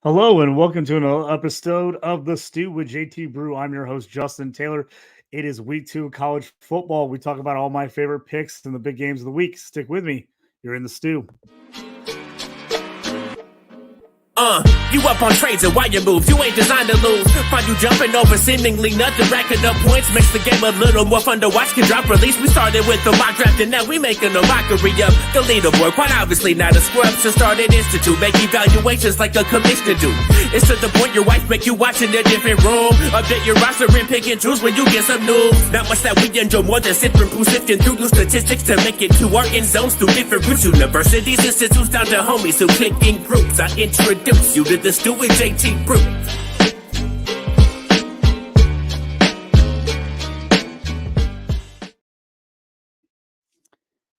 Hello and welcome to another episode of The Stew with JT Brew. I'm your host, Justin Taylor. It is week 2 of college football. We talk about all my favorite picks and the big games of the week. Stick with me. You're in The Stew. You up on trades and why you move, you ain't designed to lose. Find you jumping over seemingly nothing, racking up points, makes the game a little more fun to watch. Can drop release, we started with the mock draft and now we making a mockery of the leaderboard. Quite obviously not a scrub, so start an institute, make evaluations like a commissioner do. It's to the point your wife make you watch in a different room. Update your roster and pick and choose when you get some news. Not much that we enjoy more than sipping through, sifting through new statistics to make it to our end zones through different routes. Universities, institutes, down to homies who click in groups. I introduce you to the Stew with JT Brew.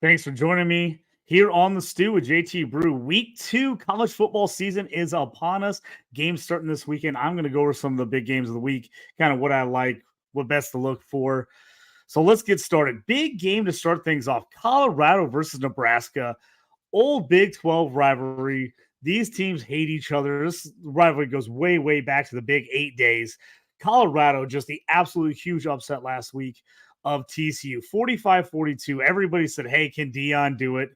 Thanks for joining me here on The Stew with JT Brew. Week 2 college football season is upon us. Games starting this weekend. I'm going to go over some of the big games of the week, kind of what I like, what best to look for. So let's get started. Big game to start things off. Colorado versus Nebraska. Old Big 12 rivalry. These teams hate each other. This rivalry goes way, way back to the Big 8 days. Colorado, just the absolute huge upset last week of TCU, 45-42. Everybody said, hey, can Deion do it?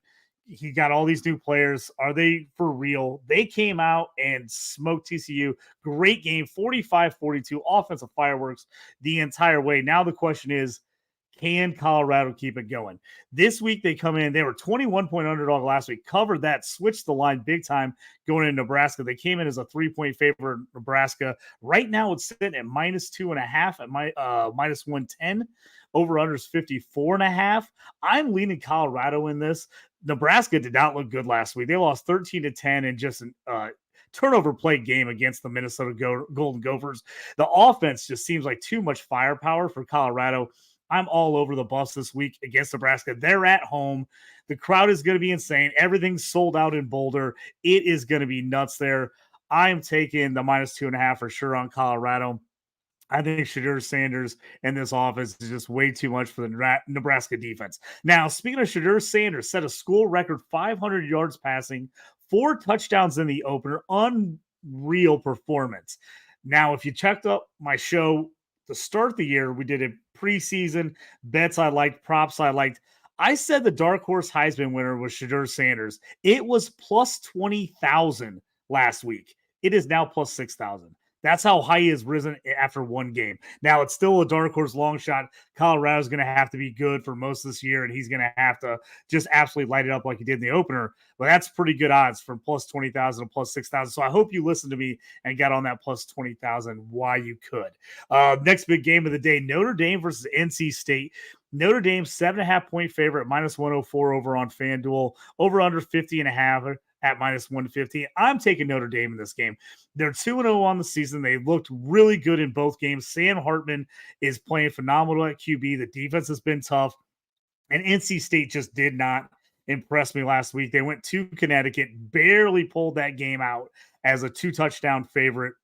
He got all these new players. Are they for real? They came out and smoked TCU. Great game, 45-42, offensive fireworks the entire way. Now the question is, can Colorado keep it going? This week they come in, they were 21-point underdog last week, covered that, switched the line big time going into Nebraska. They came in as a 3-point favorite, Nebraska. Right now it's sitting at -2.5 at minus 110. Over under is 54.5. I'm leaning Colorado in this. Nebraska did not look good last week. They lost 13-10 in just an turnover play game against the Minnesota Golden Gophers. The offense just seems like too much firepower for Colorado. I'm all over the bus this week against Nebraska. They're at home. The crowd is going to be insane. Everything's sold out in Boulder. It is going to be nuts there. I'm taking the -2.5 for sure on Colorado. I think Shedeur Sanders and this offense is just way too much for the Nebraska defense. Now, speaking of Shedeur Sanders, set a school record 500 yards passing, 4 touchdowns in the opener. Unreal performance. Now, if you checked up my show to start the year, we did a preseason bets I liked, props I liked. I said the dark horse Heisman winner was Shedeur Sanders. It was plus 20,000 last week. It is now plus 6,000. That's how high he has risen after one game. Now, it's still a dark horse long shot. Colorado's going to have to be good for most of this year, and he's going to have to just absolutely light it up like he did in the opener. But that's pretty good odds from plus 20,000 to plus 6,000. So I hope you listened to me and got on that plus 20,000 while you could. Next big game of the day, Notre Dame versus NC State. Notre Dame, 7.5-point favorite, -104 over on FanDuel. Over under 50.5 at -150. I'm taking Notre Dame in this game. They're 2-0 on the season. They looked really good in both games. Sam Hartman is playing phenomenal at QB. The defense has been tough. And NC State just did not impress me last week. They went to Connecticut, barely pulled that game out as a 2-touchdown favorite.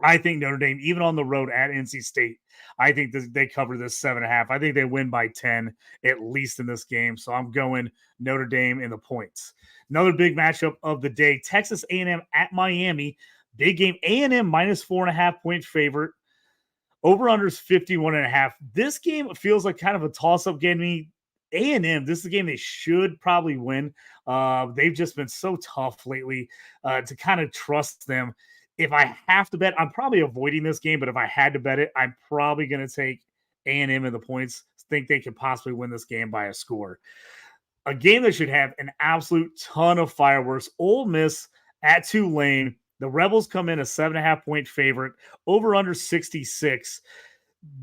I think Notre Dame, even on the road at NC State, I think they cover this 7.5. I think they win by 10 at least in this game. So I'm going Notre Dame in the points. Another big matchup of the day, Texas A&M at Miami. Big game, A&M -4.5-point favorite. Over under is 51.5. This game feels like kind of a toss-up game to me. A&M, this is a game they should probably win. They've just been so tough lately to kind of trust them. If I have to bet, I'm probably avoiding this game, but if I had to bet it, I'm probably going to take A&M in the points. Think they could possibly win this game by a score. A game that should have an absolute ton of fireworks. Ole Miss at Tulane. The Rebels come in a 7.5-point favorite. Over under 66.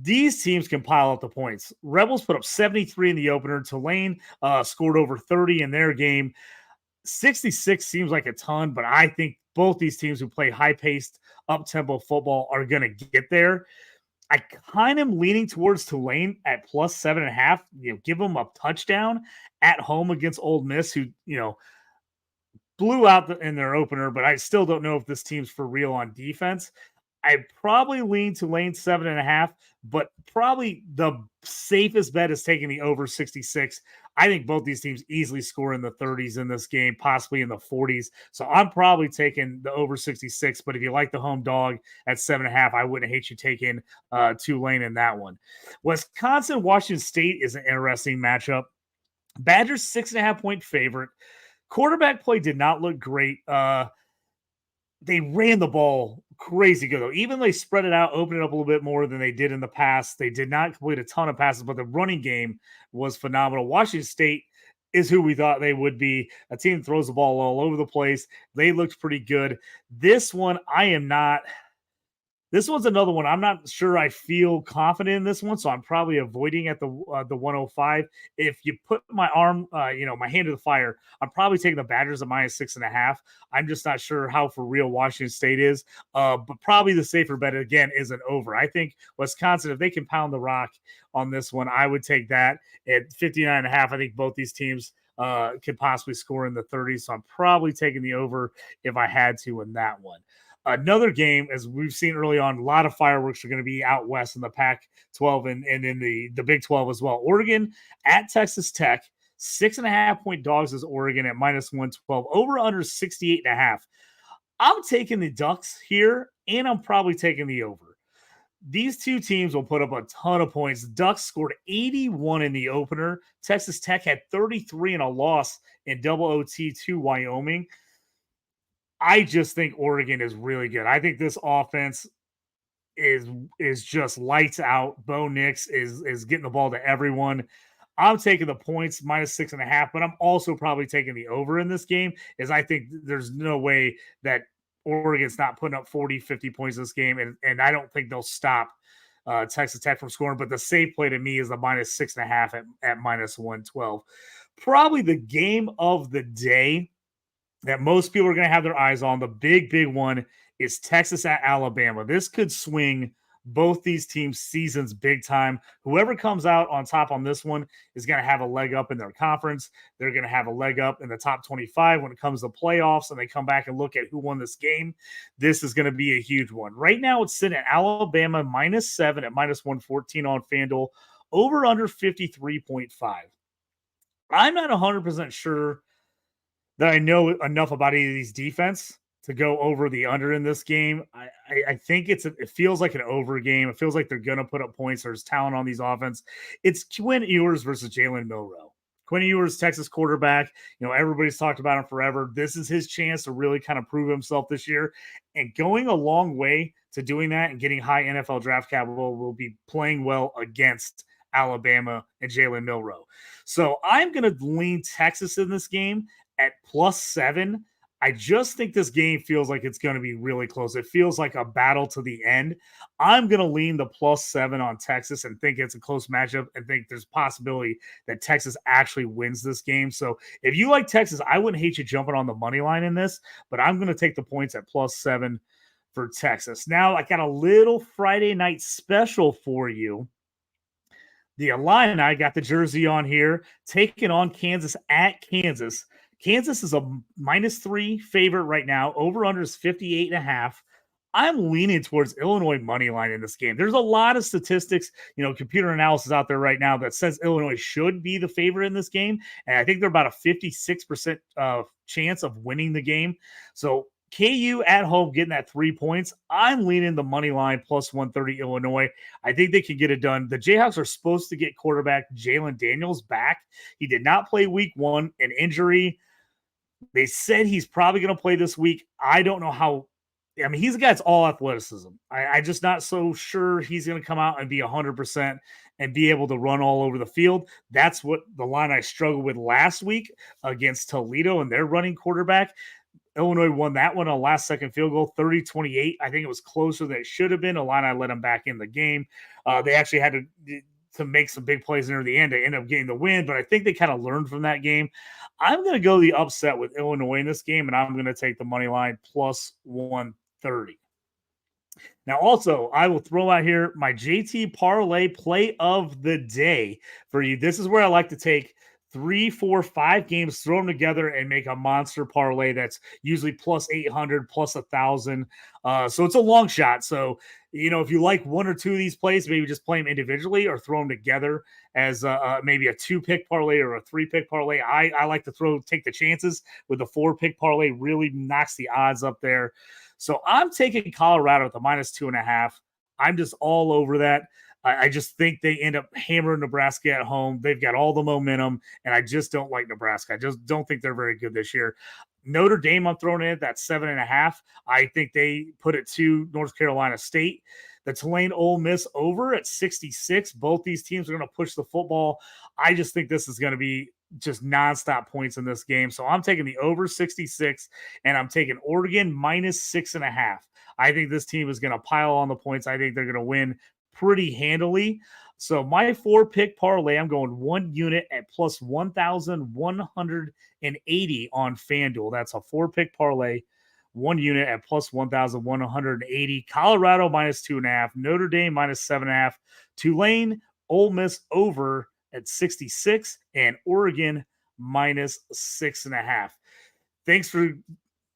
These teams can pile up the points. Rebels put up 73 in the opener. Tulane scored over 30 in their game. 66 seems like a ton, but I think both these teams who play high-paced, up-tempo football are going to get there. I kind of am leaning towards Tulane at plus 7.5. Give them a touchdown at home against Ole Miss, who blew out in their opener. But I still don't know if this team's for real on defense. I probably lean to lane 7.5, but probably the safest bet is taking the over 66. I think both these teams easily score in the 30s in this game, possibly in the 40s. So I'm probably taking the over 66. But if you like the home dog at 7.5, I wouldn't hate you taking Tulane in that one. Wisconsin, Washington State is an interesting matchup. Badgers 6.5-point favorite. Quarterback play did not look great. They ran the ball crazy good, though. Even though they spread it out, opened it up a little bit more than they did in the past. They did not complete a ton of passes, but the running game was phenomenal. Washington State is who we thought they would be. A team that throws the ball all over the place. They looked pretty good. This one, I am not – this one's another one. I'm not sure I feel confident in this one, so I'm probably avoiding at the 105. If you put my arm, my hand to the fire, I'm probably taking the Badgers at -6.5. I'm just not sure how for real Washington State is, but probably the safer bet again is an over. I think Wisconsin, if they can pound the rock on this one, I would take that at 59.5. I think both these teams could possibly score in the 30s, so I'm probably taking the over if I had to in that one. Another game, as we've seen early on, a lot of fireworks are going to be out west in the Pac-12 and in the Big 12 as well. Oregon at Texas Tech, 6.5-point dogs is Oregon at -112. Over under 68.5. I'm taking the Ducks here, and I'm probably taking the over. These two teams will put up a ton of points. Ducks scored 81 in the opener. Texas Tech had 33 in a loss in double OT to Wyoming. I just think Oregon is really good. I think this offense is just lights out. Bo Nix is getting the ball to everyone. I'm taking the points -6.5, but I'm also probably taking the over in this game, as I think there's no way that Oregon's not putting up 40, 50 points this game, and I don't think they'll stop Texas Tech from scoring. But the safe play to me is the -6.5 at -112. Probably the game of the day that most people are going to have their eyes on. The big one is Texas at Alabama. This could swing both these teams' seasons big time. Whoever comes out on top on this one is going to have a leg up in their conference. They're going to have a leg up in the top 25 when it comes to playoffs, and they come back and look at who won this game. This is going to be a huge one. Right now, it's sitting at Alabama -7 at -114 on FanDuel, over under 53.5. I'm not 100% sure that I know enough about any of these defense to go over the under in this game. I think it feels like an over game. It feels like they're going to put up points. There's talent on these offense. It's Quinn Ewers versus Jalen Milroe. Quinn Ewers, Texas quarterback. Everybody's talked about him forever. This is his chance to really kind of prove himself this year. And going a long way to doing that and getting high NFL draft capital will be playing well against Alabama and Jalen Milroe. So I'm going to lean Texas in this game at +7. I just think this game feels like it's going to be really close. It feels like a battle to the end. I'm going to lean the +7 on Texas and think it's a close matchup and think there's a possibility that Texas actually wins this game. So if you like Texas, I wouldn't hate you jumping on the money line in this, but I'm going to take the points at +7 for Texas. Now, I got a little Friday night special for you. The Illini got the jersey on here, taking on Kansas at Kansas. Kansas is a -3 favorite right now. Over under is 58.5. I'm leaning towards Illinois money line in this game. There's a lot of statistics, computer analysis out there right now that says Illinois should be the favorite in this game. And I think they're about a 56% chance of winning the game. So KU at home getting that 3 points. I'm leaning the money line +130 Illinois. I think they can get it done. The Jayhawks are supposed to get quarterback Jalen Daniels back. He did not play week 1, an injury. They said he's probably going to play this week. I don't know how. I mean, he's a guy that's all athleticism. I'm just not so sure he's going to come out and be 100% and be able to run all over the field. That's what the line I struggled with last week against Toledo and their running quarterback. Illinois won that one on a last-second field goal, 30-28. I think it was closer than it should have been. Illini let them back in the game. They actually had to make some big plays near the end to end up getting the win, but I think they kind of learned from that game. I'm going to go the upset with Illinois in this game, and I'm going to take the money line +130. Now, also, I will throw out here my JT Parlay play of the day for you. This is where I like to take 3, 4, 5 games, throw them together and make a monster parlay that's usually plus 800, plus 1,000. So it's a long shot. So, if you like one or two of these plays, maybe just play them individually or throw them together as maybe a 2-pick parlay or a 3-pick parlay. I like to take the chances with the 4-pick parlay, really knocks the odds up there. So I'm taking Colorado at the -2.5. I'm just all over that. I just think they end up hammering Nebraska at home. They've got all the momentum, and I just don't like Nebraska. I just don't think they're very good this year. Notre Dame, I'm throwing in at that 7.5. I think they put it to North Carolina State. The Tulane Ole Miss over at 66. Both these teams are going to push the football. I just think this is going to be just nonstop points in this game. So I'm taking the over 66, and I'm taking Oregon -6.5. I think this team is going to pile on the points. I think they're going to win pretty handily. So my 4-pick parlay, I'm going 1 unit at plus 1,180 on FanDuel. That's a 4-pick parlay, 1 unit at plus 1,180. Colorado -2.5, Notre Dame -7.5, Tulane, Ole Miss over at 66, and Oregon -6.5. Thanks for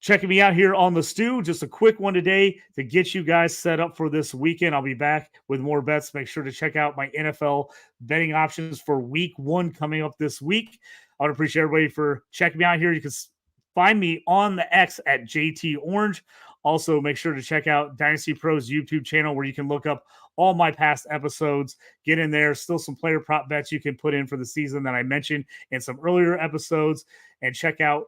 checking me out here on the Stew. Just a quick one today to get you guys set up for this weekend. I'll be back with more bets. Make sure to check out my NFL betting options for week 1 coming up this week. I would appreciate everybody for checking me out here. You can find me on the X at JT Orange. Also, make sure to check out Dynasty Pro's YouTube channel where you can look up all my past episodes. Get in there. Still some player prop bets you can put in for the season that I mentioned in some earlier episodes. And check out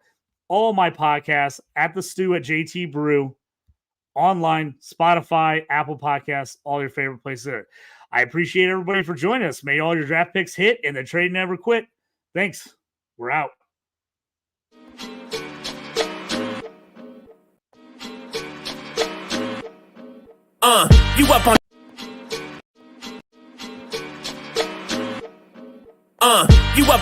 all my podcasts at the Stew at JT Brew, online, Spotify, Apple Podcasts, all your favorite places there. I appreciate everybody for joining us. May all your draft picks hit and the trade never quit. Thanks. We're out. You up on you up on